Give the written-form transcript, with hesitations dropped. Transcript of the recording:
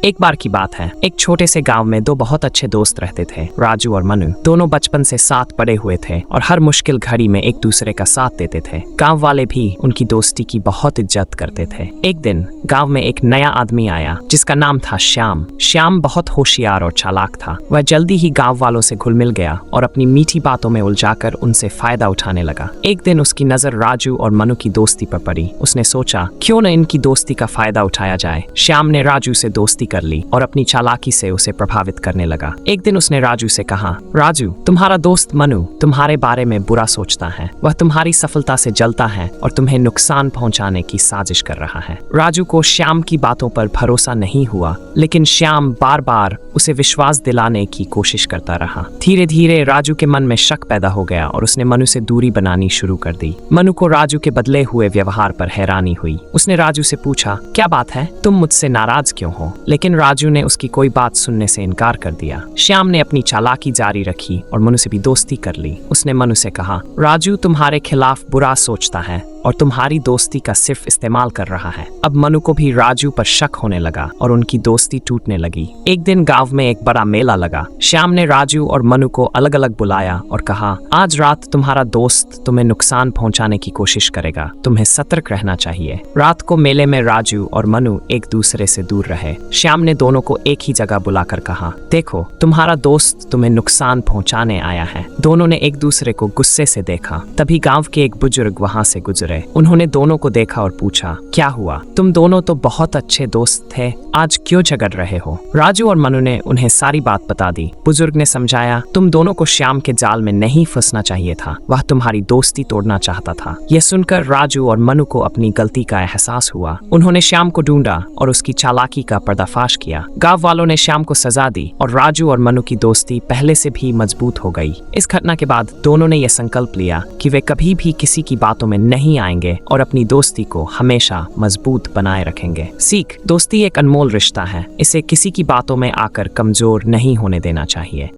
एक बार की बात है, एक छोटे से गांव में दो बहुत अच्छे दोस्त रहते थे, राजू और मनु। दोनों बचपन से साथ पड़े हुए थे और हर मुश्किल घड़ी में एक दूसरे का साथ देते थे। गांव वाले भी उनकी दोस्ती की बहुत इज्जत करते थे। एक दिन गांव में एक नया आदमी आया जिसका नाम था श्याम। श्याम बहुत होशियार और चालाक था। वह जल्दी ही गांव वालों से घुल मिल गया और अपनी मीठी बातों में उलझाकर उनसे फायदा उठाने लगा। एक दिन उसकी नजर राजू और मनु की दोस्ती पर पड़ी। उसने सोचा क्यों न इनकी दोस्ती का फायदा उठाया जाए। श्याम ने राजू से दोस्ती कर ली और अपनी चालाकी से उसे प्रभावित करने लगा। एक दिन उसने राजू से कहा, राजू, तुम्हारा दोस्त मनु तुम्हारे बारे में बुरा सोचता है। वह तुम्हारी सफलता से जलता है और तुम्हें नुकसान पहुंचाने की साजिश कर रहा है। राजू को श्याम की बातों पर भरोसा नहीं हुआ, लेकिन श्याम बार बार उसे विश्वास दिलाने की कोशिश करता रहा। धीरे धीरे राजू के मन में शक पैदा हो गया और उसने मनु से दूरी बनानी शुरू कर दी। मनु को राजू के बदले हुए व्यवहार पर हैरानी हुई। उसने राजू से पूछा, क्या बात है, तुम मुझसे नाराज क्यों हो? लेकिन राजू ने उसकी कोई बात सुनने से इनकार कर दिया। श्याम ने अपनी चालाकी जारी रखी और मनु से भी दोस्ती कर ली। उसने मनु से कहा, राजू तुम्हारे खिलाफ बुरा सोचता है और तुम्हारी दोस्ती का सिर्फ इस्तेमाल कर रहा है। अब मनु को भी राजू पर शक होने लगा और उनकी दोस्ती टूटने लगी। एक दिन गांव में एक बड़ा मेला लगा। श्याम ने राजू और मनु को अलग अलग बुलाया और कहा, आज रात तुम्हारा दोस्त तुम्हें नुकसान पहुंचाने की कोशिश करेगा, तुम्हें सतर्क रहना चाहिए। रात को मेले में राजू और मनु एक दूसरे से दूर रहे। श्याम ने दोनों को एक ही जगह बुलाकर कहा, देखो, तुम्हारा दोस्त तुम्हें नुकसान पहुंचाने आया है। दोनों ने एक दूसरे को गुस्से से देखा। तभी गांव के एक बुजुर्ग वहां से गुजरे। उन्होंने दोनों को देखा और पूछा, क्या हुआ? तुम दोनों तो बहुत अच्छे दोस्त थे, आज क्यों झगड़ रहे हो? राजू और मनु ने उन्हें सारी बात बता दी। बुजुर्ग ने समझाया, तुम दोनों को श्याम के जाल में नहीं फंसना चाहिए था। वह तुम्हारी दोस्ती तोड़ना चाहता था। यह सुनकर राजू और मनु को अपनी गलती का एहसास हुआ। उन्होंने श्याम को ढूंढा और उसकी चालाकी का पर्दाफाश किया। गांव वालों ने श्याम को सजा दी और राजू और मनु की दोस्ती पहले से भी मजबूत हो गई। इस घटना के बाद दोनों ने यह संकल्प लिया कि वे कभी भी किसी की बातों में नहीं आएंगे और अपनी दोस्ती को हमेशा मजबूत बनाए रखेंगे। सीख, दोस्ती एक अनमोल रिश्ता है। इसे किसी की बातों में आकर कमजोर नहीं होने देना चाहिए।